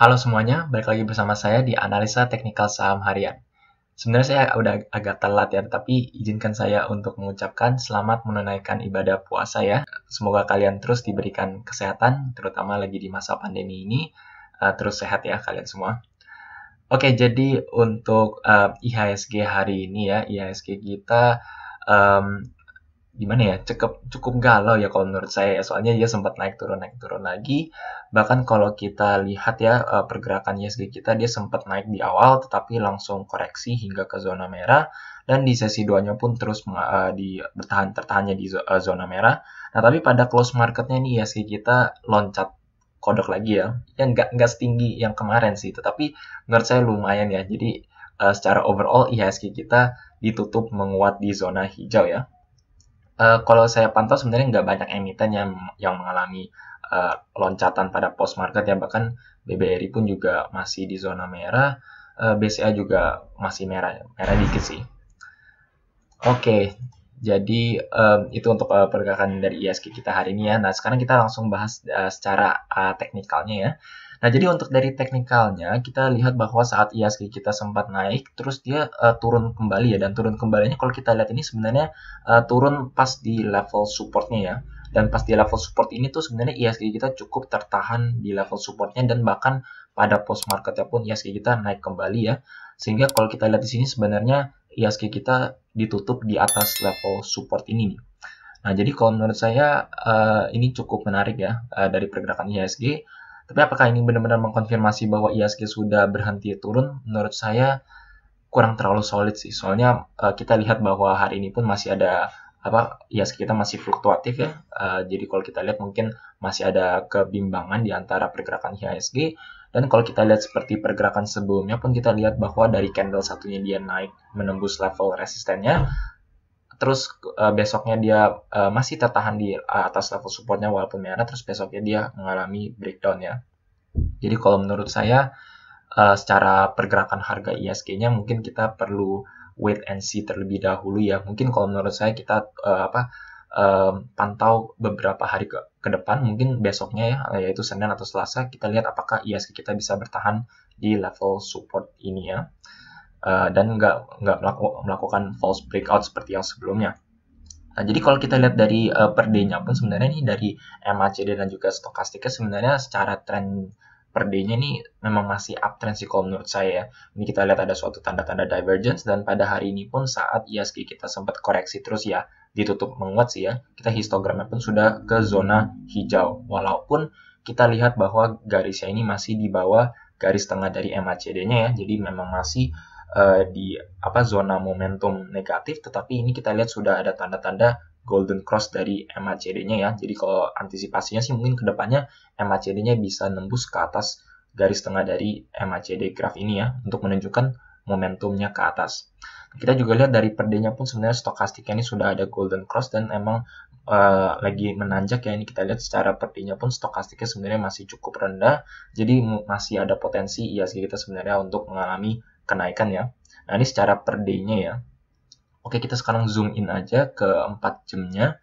Halo semuanya, balik lagi bersama saya di Analisa Teknikal Saham Harian. Sebenarnya saya udah agak telat ya, tapi izinkan saya untuk mengucapkan selamat menunaikan ibadah puasa ya. Semoga kalian terus diberikan kesehatan, terutama lagi di masa pandemi ini. Terus sehat ya kalian semua. Oke, jadi untuk IHSG hari ini ya, IHSG kita em, gimana ya, cukup galau ya kalau menurut saya ya, soalnya dia sempat naik turun lagi. Bahkan kalau kita lihat ya, pergerakan ISG kita, dia sempat naik di awal tetapi langsung koreksi hingga ke zona merah, dan di sesi 2-nya pun terus tertahannya di zona merah. Nah, tapi pada close marketnya nih ISG kita loncat kodok lagi ya, nggak setinggi yang kemarin sih, tetapi menurut saya lumayan ya. Jadi secara overall IHSG kita ditutup menguat di zona hijau ya. Kalau saya pantau sebenarnya nggak banyak emiten yang mengalami loncatan pada post market ya, bahkan BBRI pun juga masih di zona merah, BCA juga masih merah merah dikit sih. Oke, jadi itu untuk pergerakan dari ISG kita hari ini ya. Nah, sekarang kita langsung bahas secara teknikalnya ya. Nah, jadi untuk dari teknikalnya, kita lihat bahwa saat ISG kita sempat naik, terus dia turun kembali ya. Dan turun kembalinya kalau kita lihat ini sebenarnya turun pas di level supportnya ya. Dan pas di level support ini tuh sebenarnya ISG kita cukup tertahan di level supportnya, dan bahkan pada post marketnya pun ISG kita naik kembali ya. Sehingga kalau kita lihat di sini sebenarnya ISG kita ditutup di atas level support ini nih. Nah, jadi kalau menurut saya ini cukup menarik ya dari pergerakan ISG. Tapi apakah ini benar-benar mengkonfirmasi bahwa ISG sudah berhenti turun? Menurut saya kurang terlalu solid sih. Soalnya kita lihat bahwa hari ini pun masih ada ISG kita masih fluktuatif ya. Jadi kalau kita lihat mungkin masih ada kebimbangan di antara pergerakan IHSG. Dan kalau kita lihat seperti pergerakan sebelumnya pun kita lihat bahwa dari candle satunya dia naik menembus level resistennya, terus besoknya dia masih tertahan di atas level supportnya walaupun merah, terus besoknya dia mengalami breakdown ya. Jadi kalau menurut saya secara pergerakan harga ISG-nya mungkin kita perlu wait and see terlebih dahulu ya. Mungkin kalau menurut saya kita pantau beberapa hari ke depan, mungkin besoknya ya, yaitu Senin atau Selasa, kita lihat apakah ISG kita bisa bertahan di level support ini ya. Dan nggak melakukan false breakout seperti yang sebelumnya. Nah, jadi kalau kita lihat dari per day-nya pun sebenarnya nih dari MACD dan juga stokastiknya sebenarnya secara tren per day-nya nih memang masih uptrend sih kalau menurut saya ya. Ini kita lihat ada suatu tanda-tanda divergence, dan pada hari ini pun saat ISG kita sempat koreksi terus ya, ditutup menguat sih ya, kita histogramnya pun sudah ke zona hijau. Walaupun kita lihat bahwa garisnya ini masih di bawah garis tengah dari MACD-nya ya, jadi memang masih di zona momentum negatif, tetapi ini kita lihat sudah ada tanda-tanda golden cross dari MACD-nya ya. Jadi kalau antisipasinya sih mungkin kedepannya MACD-nya bisa nembus ke atas garis tengah dari MACD graph ini ya, untuk menunjukkan momentumnya ke atas. Kita juga lihat dari per day-nya pun sebenarnya stokastiknya ini sudah ada golden cross dan emang lagi menanjak ya. Ini kita lihat secara per day-nya pun stokastiknya sebenarnya masih cukup rendah, jadi masih ada potensi IHSG kita sebenarnya untuk mengalami kenaikan ya. Nah, ini secara per day-nya ya. Oke, kita sekarang zoom in aja ke 4 jamnya.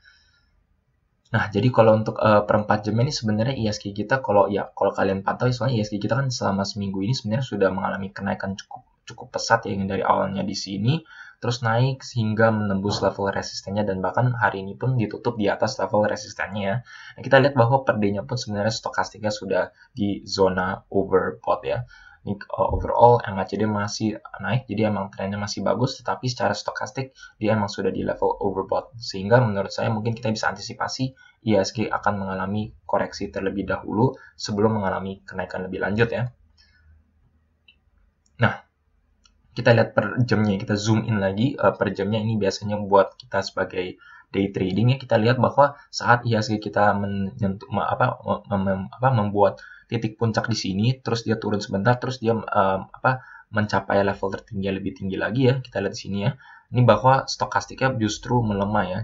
Nah, jadi kalau untuk per 4 jamnya ini sebenarnya IHSG kita kalau kalian pantau, soalnya IHSG kita kan selama seminggu ini sebenarnya sudah mengalami kenaikan cukup pesat ya, yang dari awalnya di sini terus naik sehingga menembus level resistennya, dan bahkan hari ini pun ditutup di atas level resistennya ya. Nah, kita lihat bahwa per day-nya pun sebenarnya stokastiknya sudah di zona overbought ya. Ini overall MACD masih naik, jadi emang trennya masih bagus, tetapi secara stokastik dia emang sudah di level overbought, sehingga menurut saya mungkin kita bisa antisipasi IHSG akan mengalami koreksi terlebih dahulu sebelum mengalami kenaikan lebih lanjut ya. Nah, kita lihat per jamnya, kita zoom in lagi. Per jamnya ini biasanya buat kita sebagai day trading ya, kita lihat bahwa saat IHSG kita membuat titik puncak di sini, terus dia turun sebentar, terus dia mencapai level tertinggi lebih tinggi lagi ya. Kita lihat di sini ya. Ini bahwa stokastiknya justru melemah ya,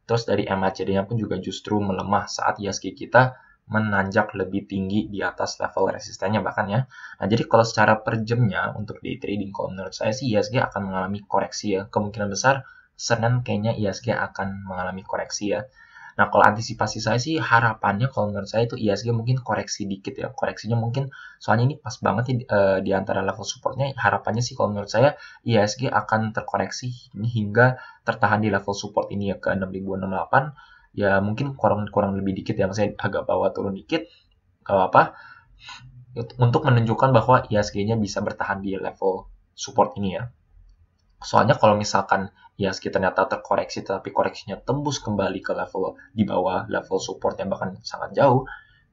terus dari MACD-nya pun juga justru melemah saat IHSG kita menanjak lebih tinggi di atas level resistennya bahkan ya. Nah, jadi kalau secara per jamnya untuk day trading, kalau menurut saya sih IHSG akan mengalami koreksi ya. Kemungkinan besar Senin kayaknya IHSG akan mengalami koreksi ya. Nah, kalau antisipasi saya sih harapannya kalau menurut saya itu ISG mungkin koreksi dikit ya. Koreksinya mungkin soalnya ini pas banget nih di antara level supportnya. Harapannya sih kalau menurut saya ISG akan terkoreksi ini hingga tertahan di level support ini ya ke 6068. Ya mungkin kurang lebih dikit ya, saya agak bawah turun dikit. Gak apa-apa. Untuk menunjukkan bahwa ISG-nya bisa bertahan di level support ini ya. Soalnya kalau misalkan ISG ternyata terkoreksi tetapi koreksinya tembus kembali ke level di bawah level support yang bahkan sangat jauh,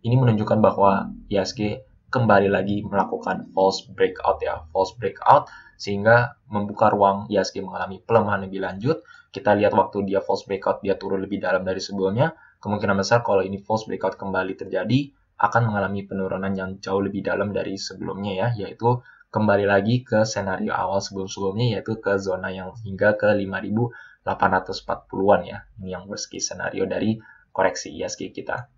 ini menunjukkan bahwa ISG kembali lagi melakukan false breakout ya, false breakout sehingga membuka ruang ISG mengalami pelemahan lebih lanjut. Kita lihat waktu dia false breakout dia turun lebih dalam dari sebelumnya, kemungkinan besar kalau ini false breakout kembali terjadi akan mengalami penurunan yang jauh lebih dalam dari sebelumnya ya, yaitu kembali lagi ke senario awal sebelum-sebelumnya, yaitu ke zona yang hingga ke 5.840-an ya. Ini yang worst case scenario dari koreksi ISG kita.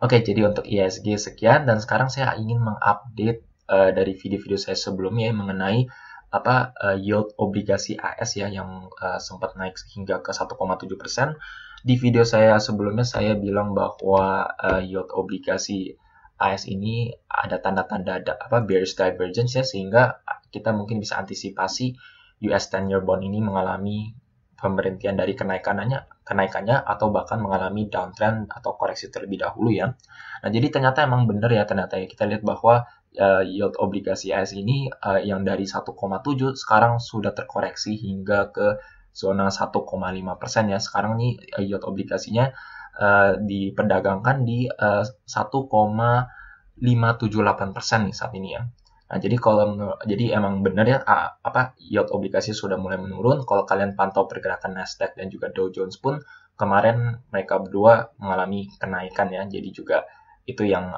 Oke, jadi untuk ISG sekian, dan sekarang saya ingin mengupdate dari video-video saya sebelumnya mengenai yield obligasi AS ya yang sempat naik hingga ke 1,7%. Di video saya sebelumnya saya bilang bahwa yield obligasi AS ini ada tanda-tanda bearish divergence ya, sehingga kita mungkin bisa antisipasi US 10-year bond ini mengalami pemberhentian dari kenaikannya atau bahkan mengalami downtrend atau koreksi terlebih dahulu ya. Nah, jadi ternyata emang benar ya, ternyata ya kita lihat bahwa yield obligasi AS ini yang dari 1,7 sekarang sudah terkoreksi hingga ke zona 1,5% ya. Sekarang nih yield obligasinya diperdagangkan di 1,578% nih saat ini ya. Nah, jadi emang benar ya yield obligasi sudah mulai menurun. Kalau kalian pantau pergerakan Nasdaq dan juga Dow Jones pun kemarin mereka berdua mengalami kenaikan ya. Jadi juga itu yang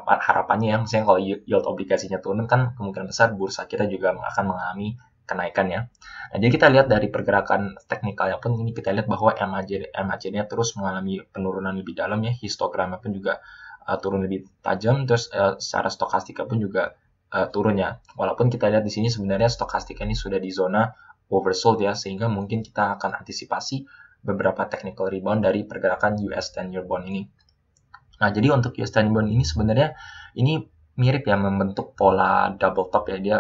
harapannya ya, misalnya kalau yield obligasinya turun kan kemungkinan besar bursa kita juga akan mengalami kenaikan ya. Nah, jadi kita lihat dari pergerakan teknikalnya pun ini kita lihat bahwa MACD-nya terus mengalami penurunan lebih dalam ya, histogramnya pun juga turun lebih tajam, terus secara stokastika pun juga turun ya. Walaupun kita lihat di sini sebenarnya stokastika ini sudah di zona oversold ya, sehingga mungkin kita akan antisipasi beberapa technical rebound dari pergerakan US 10-year bond ini. Nah, jadi untuk US 10-year bond ini sebenarnya ini mirip ya, membentuk pola double top ya. Dia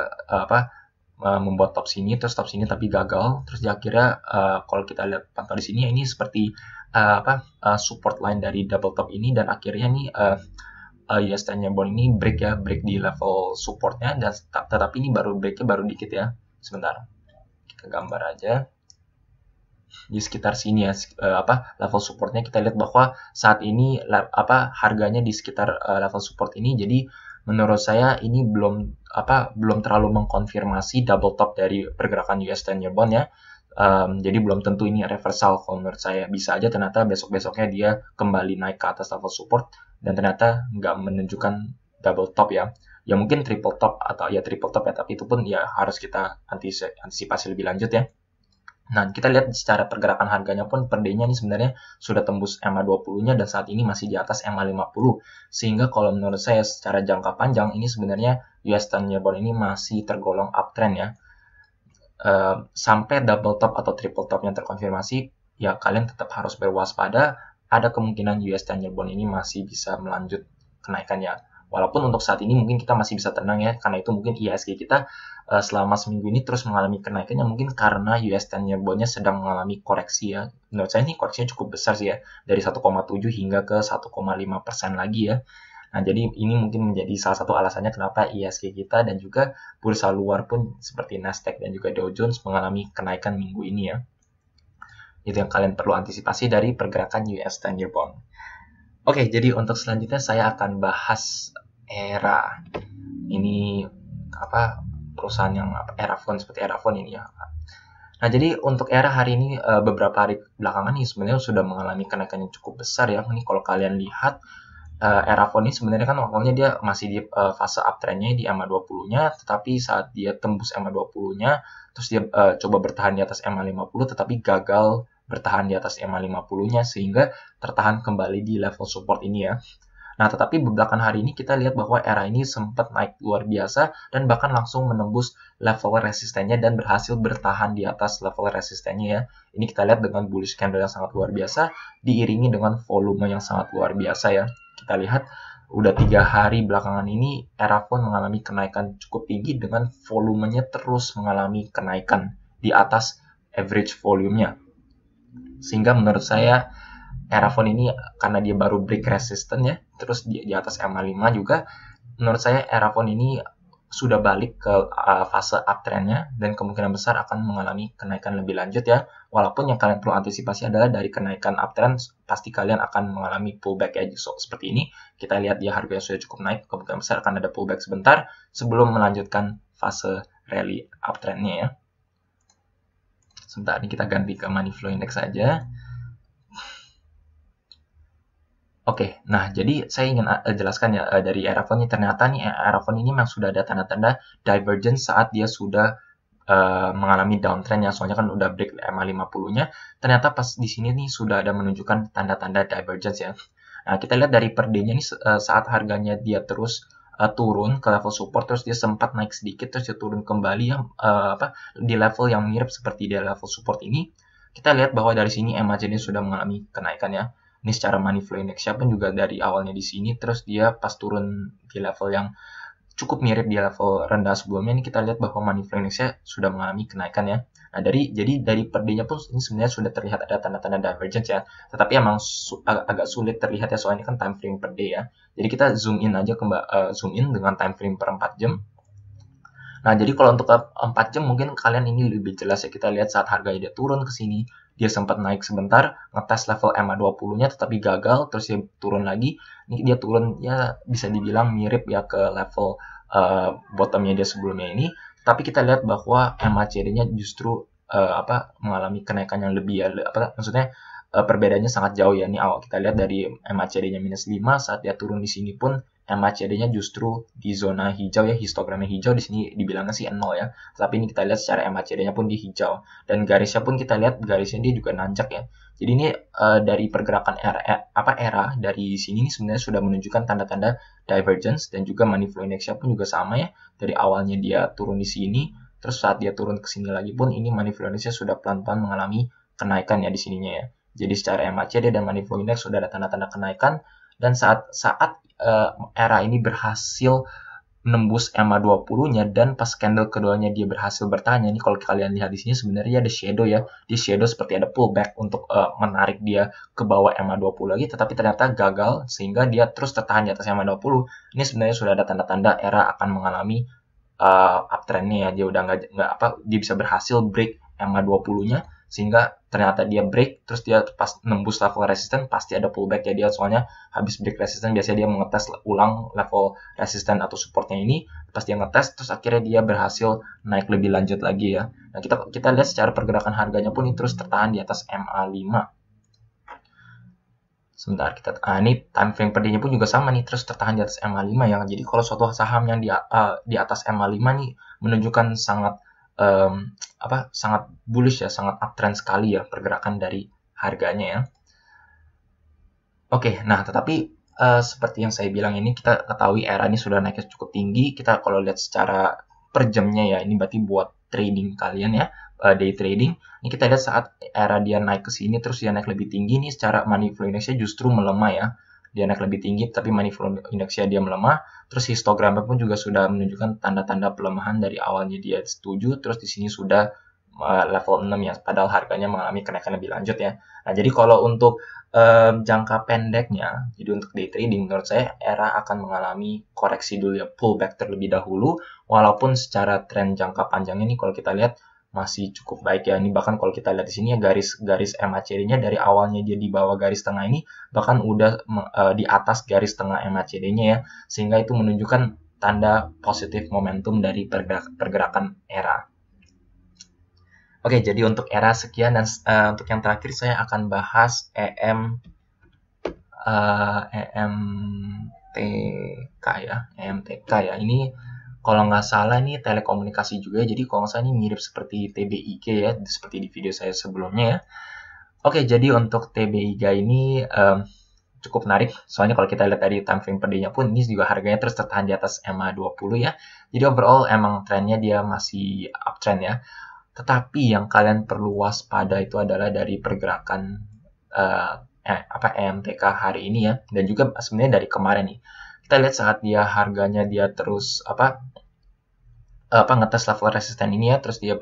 membuat top sini terus top sini tapi gagal, terus dia akhirnya kalau kita lihat pantau di sini ini seperti support line dari double top ini, dan akhirnya nih US 10-year bond ini break di level supportnya, dan tetapi ini breaknya baru dikit ya. Sebentar kita gambar aja di sekitar sini ya, level supportnya kita lihat bahwa saat ini harganya di sekitar level support ini. Jadi menurut saya ini belum terlalu mengkonfirmasi double top dari pergerakan US 10-year bond ya. Jadi belum tentu ini reversal. Kalau menurut saya bisa aja ternyata besok-besoknya dia kembali naik ke atas level support dan ternyata nggak menunjukkan double top ya. Ya mungkin triple top ya, tapi itu pun ya harus kita antisipasi lebih lanjut ya. Nah, kita lihat secara pergerakan harganya pun per day-nya ini sebenarnya sudah tembus MA20-nya dan saat ini masih di atas MA50. Sehingga kalau menurut saya secara jangka panjang ini sebenarnya US 10-year bond ini masih tergolong uptrend ya. Sampai double top atau triple top yang terkonfirmasi, ya kalian tetap harus berwaspada. Ada kemungkinan US 10-year bond ini masih bisa melanjut kenaikannya. Walaupun untuk saat ini mungkin kita masih bisa tenang ya, karena itu mungkin ISG kita selama seminggu ini terus mengalami kenaikannya mungkin karena US 10-year bond-nya sedang mengalami koreksi ya. Menurut saya ini koreksinya cukup besar sih ya, dari 1,7 hingga ke 1,5% lagi ya. Nah, jadi ini mungkin menjadi salah satu alasannya kenapa ISG kita dan juga bursa luar pun seperti Nasdaq dan juga Dow Jones mengalami kenaikan minggu ini ya. Itu yang kalian perlu antisipasi dari pergerakan US 10-year bond. Oke, jadi untuk selanjutnya saya akan bahas Era. Ini perusahaan yang Erafone, seperti Erafone ini ya. Nah, jadi untuk Era hari ini beberapa hari belakangan ini sebenarnya sudah mengalami kenaikan yang cukup besar ya. Ini kalau kalian lihat Erafone ini sebenarnya kan awalnya dia masih di fase uptrend-nya di MA20-nya, tetapi saat dia tembus MA20-nya, terus dia coba bertahan di atas MA50, tetapi gagal bertahan di atas MA50-nya sehingga tertahan kembali di level support ini ya. Nah, tetapi belakangan hari ini kita lihat bahwa ERA ini sempat naik luar biasa dan bahkan langsung menembus level resistennya dan berhasil bertahan di atas level resistennya ya. Ini kita lihat dengan bullish candle yang sangat luar biasa diiringi dengan volume yang sangat luar biasa ya. Kita lihat udah 3 hari belakangan ini ERA pun mengalami kenaikan cukup tinggi dengan volumenya terus mengalami kenaikan di atas average volumenya. Sehingga menurut saya ERA ini karena dia baru break resistance ya, terus di atas MA5 juga, menurut saya ERA ini sudah balik ke fase uptrendnya dan kemungkinan besar akan mengalami kenaikan lebih lanjut ya. Walaupun yang kalian perlu antisipasi adalah dari kenaikan uptrend pasti kalian akan mengalami pullback ya. So, seperti ini kita lihat dia harganya sudah cukup naik, kemungkinan besar akan ada pullback sebentar sebelum melanjutkan fase rally uptrendnya ya. Sebentar ini kita ganti ke money flow index saja. Oke, nah jadi saya ingin jelaskan ya dari ERA ini ternyata nih ERA ini memang sudah ada tanda-tanda divergence saat dia sudah mengalami downtrend ya, soalnya kan udah break MA50-nya. Ternyata pas di sini nih sudah ada menunjukkan tanda-tanda divergence ya. Nah, kita lihat dari per day-nya nih saat harganya dia terus turun ke level support, terus dia sempat naik sedikit, terus dia turun kembali ya di level yang mirip seperti di level support ini. Kita lihat bahwa dari sini MACD sudah mengalami kenaikan ya. Ini secara money flow index pun juga dari awalnya di sini, terus dia pas turun di level yang cukup mirip di level rendah sebelumnya, ini kita lihat bahwa money flow index sudah mengalami kenaikan ya. Nah, jadi dari per day-nya pun ini sebenarnya sudah terlihat ada tanda-tanda divergence ya. Tetapi emang agak sulit terlihat ya, soalnya kan time frame per day ya. Jadi kita zoom in aja zoom in dengan time frame per 4 jam. Nah, jadi kalau untuk 4 jam mungkin kalian ini lebih jelas ya. Kita lihat saat harganya dia turun ke sini, dia sempat naik sebentar, ngetes level MA20-nya tetapi gagal, terus dia turun lagi. Ini dia turun ya bisa dibilang mirip ya ke level bottomnya dia sebelumnya ini. Tapi kita lihat bahwa MACD-nya justru mengalami kenaikan yang lebih ya. Maksudnya perbedaannya sangat jauh ya. Ini awal kita lihat dari MACD-nya -5 saat dia turun di sini pun MACD-nya justru di zona hijau ya, histogramnya hijau, di sini dibilangnya sih 0 ya. Tapi ini kita lihat secara MACD-nya pun di hijau. Dan garisnya pun kita lihat garisnya dia juga nanjak ya. Jadi ini dari pergerakan ERA dari sini ini sebenarnya sudah menunjukkan tanda-tanda divergence, dan juga money flow index pun juga sama ya. Dari awalnya dia turun di sini, terus saat dia turun ke sini lagi pun ini money flow index sudah pelan-pelan mengalami kenaikan ya di sininya ya. Jadi secara MACD dan money flow index sudah ada tanda-tanda kenaikan, dan saat ERA ini berhasil menembus MA20-nya dan pas candle keduanya dia berhasil bertahan. Ini kalau kalian lihat di sini sebenarnya ada shadow ya. Di shadow seperti ada pullback untuk menarik dia ke bawah MA20 lagi, tetapi ternyata gagal sehingga dia terus tertahan di atas MA20. Ini sebenarnya sudah ada tanda-tanda ERA akan mengalami uptrendnya ya. Dia udah dia bisa berhasil break MA20-nya, sehingga ternyata dia break, terus dia pas nembus level resisten pasti ada pullback ya. Dia soalnya habis break resisten biasanya dia mengetes ulang level resisten atau supportnya ini, pas dia ngetes terus akhirnya dia berhasil naik lebih lanjut lagi ya. Nah, kita lihat secara pergerakan harganya pun ini terus tertahan di atas MA5. Sebentar ini time frame per day-nya pun juga sama nih, terus tertahan di atas MA5 ya. Jadi kalau suatu saham yang di atas MA5 nih menunjukkan sangat sangat bullish ya, sangat uptrend sekali ya pergerakan dari harganya ya. Oke, nah tetapi seperti yang saya bilang ini kita ketahui ERA ini sudah naiknya cukup tinggi. Kita kalau lihat secara per jamnya ya, ini berarti buat trading kalian ya, day trading. Ini kita lihat saat ERA dia naik ke sini terus dia naik lebih tinggi nih, secara money flow index-nya justru melemah ya. Dia naik lebih tinggi tapi money flow index-nya dia melemah. Terus histogramnya pun juga sudah menunjukkan tanda-tanda pelemahan dari awalnya dia 7, terus di sini sudah level 6 ya, padahal harganya mengalami kenaikan lebih lanjut ya. Nah, jadi kalau untuk jangka pendeknya, jadi untuk day trading menurut saya ERA akan mengalami koreksi dulu ya, pullback terlebih dahulu, walaupun secara tren jangka panjangnya nih kalau kita lihat masih cukup baik ya. Ini bahkan kalau kita lihat di sini ya, garis MACD-nya dari awalnya dia di bawah garis tengah ini bahkan udah di atas garis tengah MACD-nya ya, sehingga itu menunjukkan tanda positif momentum dari pergerakan ERA. Oke, jadi untuk ERA sekian, dan untuk yang terakhir saya akan bahas EMTK ya. Ini kalau nggak salah ini telekomunikasi juga, jadi kalau nggak salah ini mirip seperti TBIG ya, seperti di video saya sebelumnya ya. Oke, jadi untuk TBIG ini cukup menarik. Soalnya kalau kita lihat dari time frame per day-nya pun ini juga harganya terus tertahan di atas EMA 20 ya. Jadi overall emang trennya dia masih uptrend ya. Tetapi yang kalian perlu waspada itu adalah dari pergerakan EMTK hari ini ya, dan juga sebenarnya dari kemarin nih. Kita lihat saat dia harganya dia terus ngetes level resisten ini ya, terus dia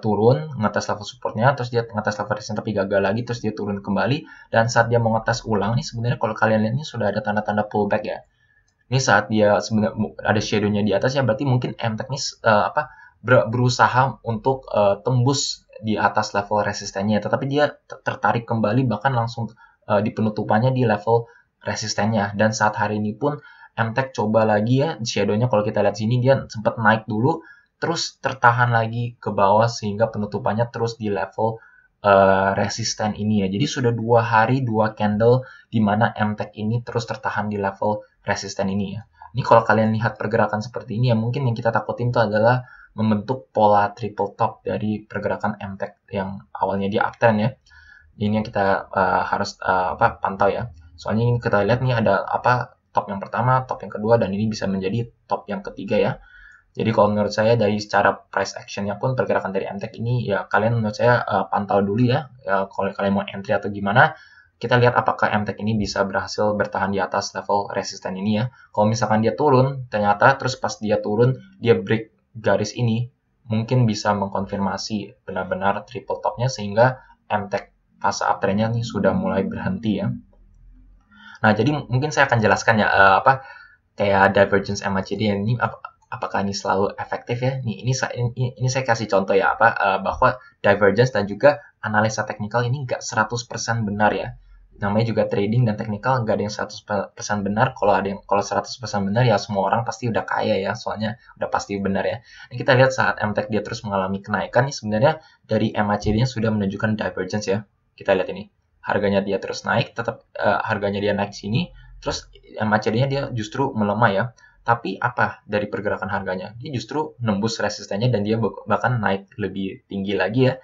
turun, ngetes level supportnya, terus dia ngetes level resisten tapi gagal lagi, terus dia turun kembali, dan saat dia mau ngetes ulang nih sebenarnya kalau kalian lihat ini sudah ada tanda-tanda pullback ya. Ini saat dia sebenarnya ada shadow-nya di atas ya, berarti mungkin MTech ini berusaha untuk tembus di atas level resistennya, tetapi dia tertarik kembali bahkan langsung di penutupannya di level resistennya. Dan saat hari ini pun MTech coba lagi ya, shadow-nya kalau kita lihat sini dia sempat naik dulu, terus tertahan lagi ke bawah sehingga penutupannya terus di level resisten ini ya. Jadi sudah 2 hari 2 candle di mana MTech ini terus tertahan di level resisten ini ya. Ini kalau kalian lihat pergerakan seperti ini ya, mungkin yang kita takutin itu adalah membentuk pola triple top dari pergerakan MTech yang awalnya dia uptrend ya. Ini yang kita harus pantau ya. Soalnya ini kita lihat nih ada top yang pertama, top yang kedua, dan ini bisa menjadi top yang ketiga ya. Jadi kalau menurut saya dari secara price action-nya pun pergerakan dari MTech ini ya kalian menurut saya pantau dulu ya. Kalau kalian mau entry atau gimana, kita lihat apakah MTech ini bisa berhasil bertahan di atas level resisten ini ya. Kalau misalkan dia turun, ternyata terus pas dia turun dia break garis ini, mungkin bisa mengkonfirmasi benar-benar triple top-nya sehingga MTech fase uptrend-nya nih sudah mulai berhenti ya. Nah, jadi mungkin saya akan jelaskan ya kayak divergence MACD ini apakah ini selalu efektif ya? Ini saya kasih contoh ya bahwa divergence dan juga analisa teknikal ini nggak 100% benar ya. Namanya juga trading dan teknikal nggak ada yang 100% benar. Kalau 100% benar ya semua orang pasti udah kaya ya, soalnya udah pasti benar ya. Nah, kita lihat saat MTech dia terus mengalami kenaikan nih sebenarnya dari MACD-nya sudah menunjukkan divergence ya. Kita lihat ini. Harganya dia terus naik, tetap harganya dia naik sini, terus MACD-nya dia justru melemah ya. Tapi apa dari pergerakan harganya? Dia justru nembus resistennya dan dia bahkan naik lebih tinggi lagi ya.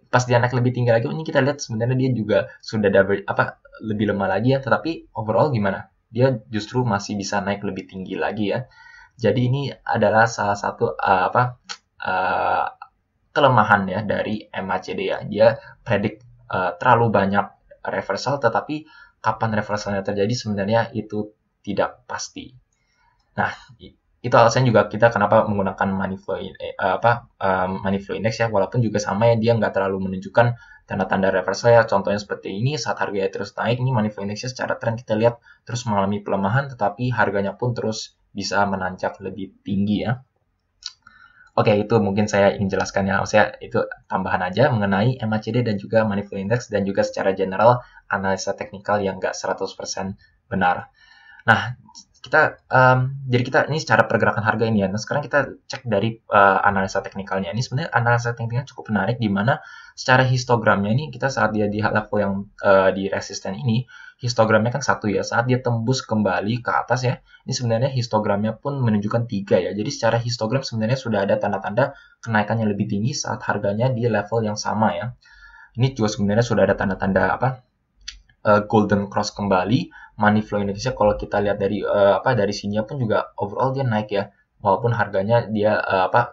Pas dia naik lebih tinggi lagi, ini kita lihat sebenarnya dia juga sudah lebih lemah lagi ya. Tetapi overall gimana? Dia justru masih bisa naik lebih tinggi lagi ya. Jadi ini adalah salah satu kelemahan ya dari MACD ya. Dia predik terlalu banyak reversal, tetapi kapan reversalnya terjadi sebenarnya itu tidak pasti. Nah, itu alasan juga kita kenapa menggunakan money flow index ya, walaupun juga sama ya, dia nggak terlalu menunjukkan tanda-tanda reversal ya. Contohnya seperti ini, saat harganya terus naik, ini money flow indexnya secara tren kita lihat terus mengalami pelemahan, tetapi harganya pun terus bisa menanjak lebih tinggi ya. Oke, itu mungkin saya ingin jelaskan ya. Maksudnya itu tambahan aja mengenai MACD dan juga money flow index dan juga secara general analisa teknikal yang nggak 100% benar. Nah, jadi kita ini secara pergerakan harga ini ya. Nah, sekarang kita cek dari analisa teknikalnya. Ini sebenarnya analisa teknikalnya cukup menarik di mana secara histogramnya ini kita saat dia di level yang di resisten ini, histogramnya kan 1 ya. Saat dia tembus kembali ke atas ya, ini sebenarnya histogramnya pun menunjukkan 3 ya. Jadi secara histogram sebenarnya sudah ada tanda-tanda kenaikan yang lebih tinggi saat harganya di level yang sama ya. Ini juga sebenarnya sudah ada tanda-tanda golden cross kembali. Money flow Indonesia kalau kita lihat dari dari sininya pun juga overall dia naik ya, walaupun harganya dia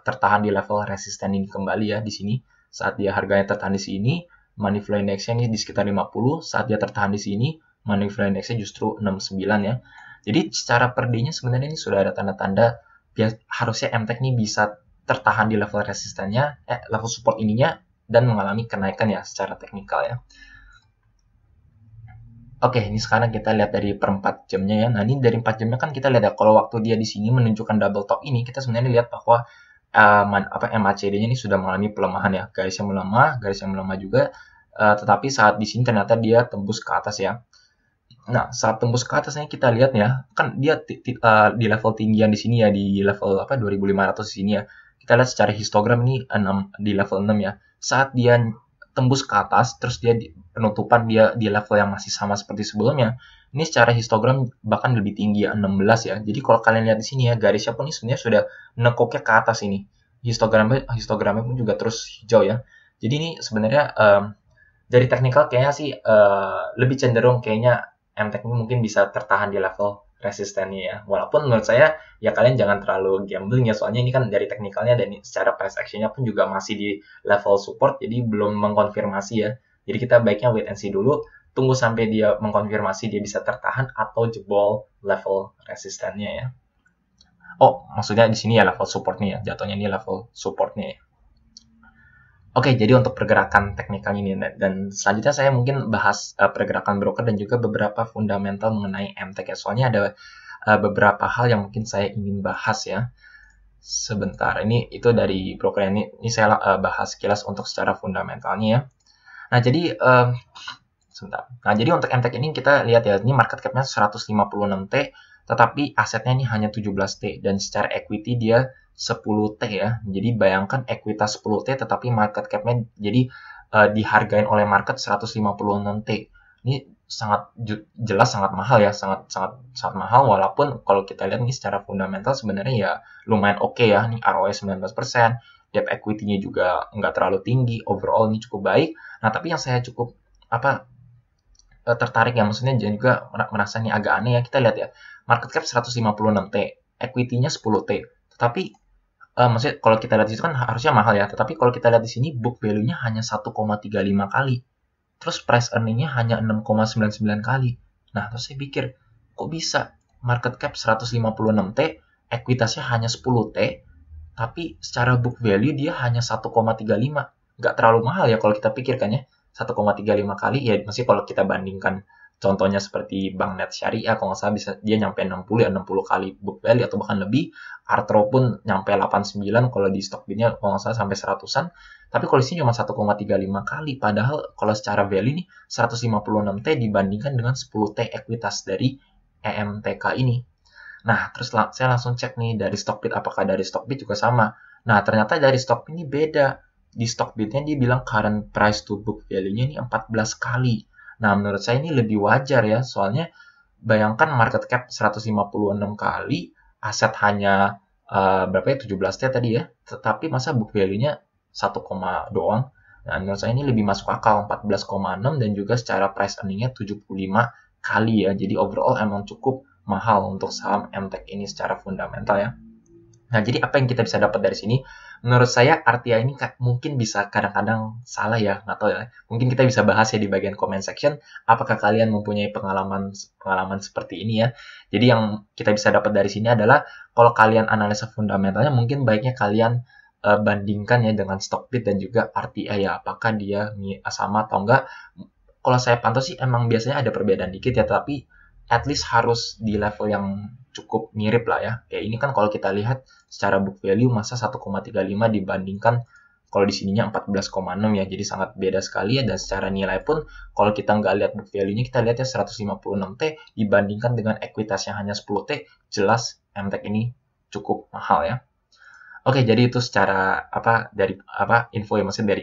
tertahan di level resisten ini kembali ya. Di sini saat dia harganya tertahan di sini, money flow index-nya ini di sekitar 50, saat dia tertahan di sini money flow index-nya justru 69 ya. Jadi secara per day-nya sebenarnya ini sudah ada tanda-tanda harusnya MTech ini bisa tertahan di level resistennya, level support ininya, dan mengalami kenaikan ya secara teknikal ya. Oke, ini sekarang kita lihat dari per 4 jamnya ya. Nah, ini dari 4 jamnya kan kita lihat ya, kalau waktu dia di sini menunjukkan double top ini, kita sebenarnya lihat bahwa MACD-nya ini sudah mengalami pelemahan ya. Garis yang melemah juga. Tetapi saat di sini ternyata dia tembus ke atas ya. Nah, saat tembus ke atasnya kita lihat ya, kan dia di level tinggian di sini ya, di level 2500 di sini ya. Kita lihat secara histogram ini di level 6 ya. Saat dia tembus ke atas, terus dia penutupan dia di level yang masih sama seperti sebelumnya. Ini secara histogram bahkan lebih tinggi ya, 16 ya. Jadi kalau kalian lihat di sini ya, garisnya pun ini sebenarnya sudah nekuknya ke atas ini. Histogramnya pun juga terus hijau ya. Jadi ini sebenarnya dari teknikal kayaknya sih lebih cenderung kayaknya MTech ini mungkin bisa tertahan di level resistennya ya. Walaupun menurut saya ya kalian jangan terlalu gambling ya, soalnya ini kan dari teknikalnya dan secara price action-nya pun juga masih di level support, jadi belum mengkonfirmasi ya. Jadi kita baiknya wait and see dulu, tunggu sampai dia mengkonfirmasi dia bisa tertahan atau jebol level resistennya ya. Oh, maksudnya di sini ya level supportnya ya, jatuhnya ini level supportnya ya. Oke, jadi untuk pergerakan teknikal ini dan selanjutnya saya mungkin bahas pergerakan broker dan juga beberapa fundamental mengenai MTech ya. Soalnya ada beberapa hal yang mungkin saya ingin bahas ya. Sebentar, ini itu dari broker ini saya bahas sekilas untuk secara fundamentalnya ya. Nah, jadi sebentar. Nah, jadi untuk MTech ini kita lihat ya, ini market cap-nya 156T, tetapi asetnya ini hanya 17T dan secara equity dia 10T ya. Jadi bayangkan ekuitas 10T tetapi market cap-nya jadi dihargain oleh market 156T. Ini sangat jelas sangat mahal ya, sangat mahal, walaupun kalau kita lihat nih secara fundamental sebenarnya ya lumayan oke ya. Ini ROE 19%, debt equity-nya juga nggak terlalu tinggi, overall ini cukup baik. Nah, tapi yang saya cukup tertarik ya, maksudnya juga merasa ini agak aneh ya. Kita lihat ya, market cap 156T, equity-nya 10T. Tetapi maksudnya kalau kita lihat di situ kan harusnya mahal ya, tetapi kalau kita lihat di sini book value-nya hanya 1,35 kali. Terus price earning-nya hanya 6,99 kali. Nah, terus saya pikir, kok bisa market cap 156T, ekuitasnya hanya 10T, tapi secara book value dia hanya 1,35. Nggak terlalu mahal ya kalau kita pikirkan ya. 1,35 kali ya, masih kalau kita bandingkan contohnya seperti Bank Net Syariah, kalau nggak salah bisa dia nyampe 60 kali book value atau bahkan lebih. Artro pun nyampe 89 kalau di Stockbit-nya kalau nggak salah sampai 100-an. Tapi kalau di sini cuma 1,35 kali, padahal kalau secara value nih 156T dibandingkan dengan 10T ekuitas dari EMTK ini. Nah, terus saya langsung cek nih dari Stockbit, apakah dari Stockbit juga sama. Nah, ternyata dari Stockbit ini beda. Di Stockbit-nya dia bilang current price to book value-nya ini 14 kali. Nah, menurut saya ini lebih wajar ya, soalnya bayangkan market cap 156 kali, aset hanya berapa ya, 17T tadi ya, tetapi masa book value-nya 1, doang. Nah, menurut saya ini lebih masuk akal, 14,6 dan juga secara price earning-nya 75 kali ya. Jadi overall emang cukup mahal untuk saham MTech ini secara fundamental ya. Nah, jadi apa yang kita bisa dapat dari sini? Menurut saya RTI ini mungkin bisa kadang-kadang salah ya, nggak tahu ya. Mungkin kita bisa bahas ya di bagian comment section, apakah kalian mempunyai pengalaman seperti ini ya. Jadi yang kita bisa dapat dari sini adalah, kalau kalian analisa fundamentalnya, mungkin baiknya kalian bandingkan ya dengan Stockbit dan juga RTI ya, apakah dia sama atau enggak. Kalau saya pantau sih emang biasanya ada perbedaan dikit ya, tapi at least harus di level yang cukup mirip lah ya. Kayak ini kan kalau kita lihat secara book value masa 1,35 dibandingkan kalau di sininya 14,6 ya. Jadi sangat beda sekali ya, dan secara nilai pun kalau kita nggak lihat book value-nya, kita lihat ya 156T dibandingkan dengan ekuitasnya hanya 10T, jelas MTech ini cukup mahal ya. Oke, jadi itu secara info yang maksudnya dari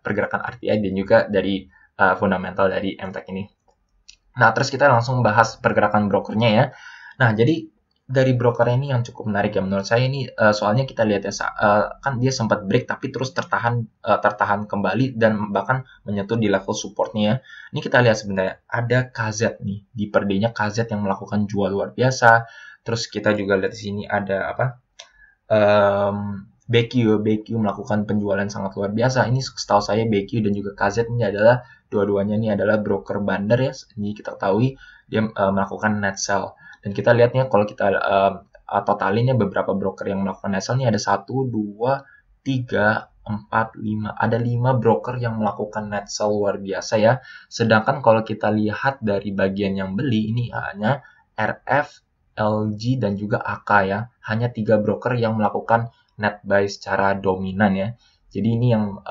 pergerakan RTI dan juga dari fundamental dari MTech ini. Nah, terus kita langsung bahas pergerakan brokernya ya. Nah, jadi dari broker ini yang cukup menarik ya menurut saya ini, soalnya kita lihat ya, kan dia sempat break tapi terus tertahan kembali dan bahkan menyentuh di level supportnya ya. Ini kita lihat sebenarnya ada KZ nih, di per day-nya KZ yang melakukan jual luar biasa. Terus kita juga lihat di sini ada BQ melakukan penjualan sangat luar biasa. Ini setahu saya BQ dan juga KZ ini adalah dua-duanya ini adalah broker bandar ya. Ini kita ketahui dia melakukan net sell. Dan kita lihatnya kalau kita totalinnya beberapa broker yang melakukan net sell ini ada 1, 2, 3, 4, 5. Ada 5 broker yang melakukan net sell luar biasa ya. Sedangkan kalau kita lihat dari bagian yang beli ini hanya RF, LG dan juga AK ya. Hanya 3 broker yang melakukan net buy secara dominan ya. Jadi ini yang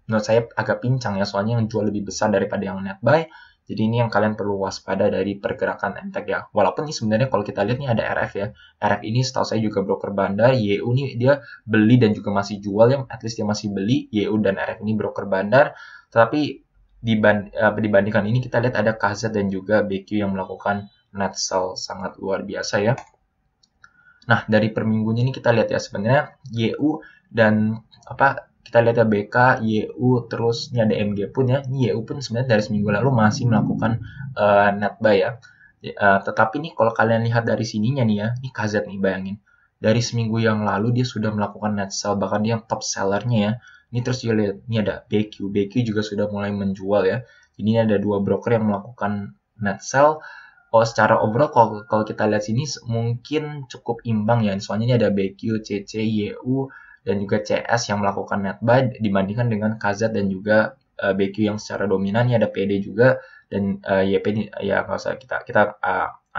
menurut saya agak pincang ya, soalnya yang jual lebih besar daripada yang net buy. Jadi ini yang kalian perlu waspada dari pergerakan MTech ya. Walaupun ini sebenarnya kalau kita lihat nih ada RF ya. RF ini setahu saya juga broker bandar. YU nih dia beli dan juga masih jual ya. At least dia masih beli. YU dan RF ini broker bandar. Tetapi dibandingkan ini kita lihat ada KZ dan juga BQ yang melakukan net sell sangat luar biasa ya. Nah, dari per minggunya ini kita lihat ya sebenarnya YU dan kita lihat ya BK, YU, terus ini ada MG pun ya. Ini YU pun sebenarnya dari seminggu lalu masih melakukan net buy ya. Tetapi nih kalau kalian lihat dari sininya nih ya, ini KZ nih bayangin. Dari seminggu yang lalu dia sudah melakukan net sell, bahkan dia yang top sellernya ya. Ini terus dia lihat, ini ada BQ juga sudah mulai menjual ya. Jadi ini ada dua broker yang melakukan net sell. Secara overall kalau kita lihat sini mungkin cukup imbang ya. Soalnya ini ada BQ, CC, YU, dan juga CS yang melakukan net buy dibandingkan dengan KZ dan juga BQ yang secara dominan. Ini ada PD juga, dan YP ini ya nggak usah kita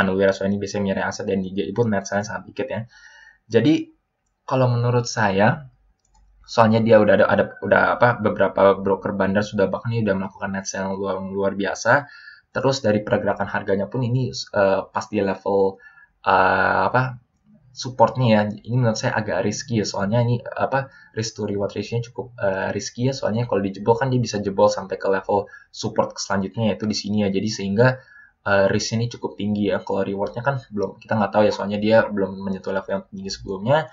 unaware, soalnya ini biasanya mirip aset dan DJI pun net sell sangat dikit ya. Jadi kalau menurut saya, soalnya dia udah beberapa broker bandar sudah bahkan ini udah melakukan net sell yang luar biasa. Terus dari pergerakan harganya pun ini pas di level supportnya ya, ini menurut saya agak risky ya, soalnya ini risk to reward ratio-nya cukup risky ya, soalnya kalau dijebol kan dia bisa jebol sampai ke level support selanjutnya yaitu di sini ya, jadi sehingga risk ini cukup tinggi ya. Kalau rewardnya kan belum, kita nggak tahu ya, soalnya dia belum menyentuh level yang tinggi sebelumnya.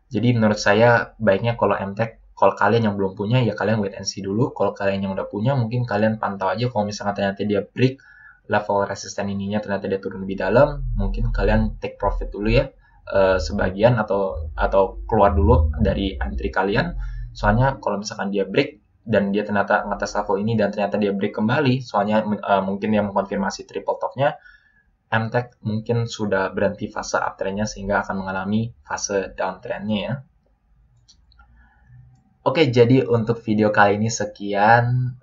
Jadi menurut saya baiknya kalau MTech, kalau kalian yang belum punya ya kalian wait and see dulu. Kalau kalian yang udah punya mungkin kalian pantau aja, kalau misalnya ternyata dia break level resisten ininya, ternyata dia turun lebih dalam, mungkin kalian take profit dulu ya, sebagian atau keluar dulu dari entry kalian. Soalnya kalau misalkan dia break dan dia ternyata ngetes level ini dan ternyata dia break kembali, soalnya mungkin dia mengkonfirmasi triple topnya, MTech mungkin sudah berhenti fase uptrendnya sehingga akan mengalami fase downtrendnya ya. Oke, jadi untuk video kali ini sekian.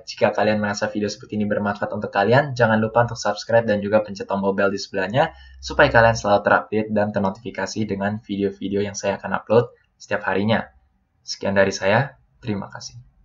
Jika kalian merasa video seperti ini bermanfaat untuk kalian, jangan lupa untuk subscribe dan juga pencet tombol bell di sebelahnya, supaya kalian selalu terupdate dan ternotifikasi dengan video-video yang saya akan upload setiap harinya. Sekian dari saya, terima kasih.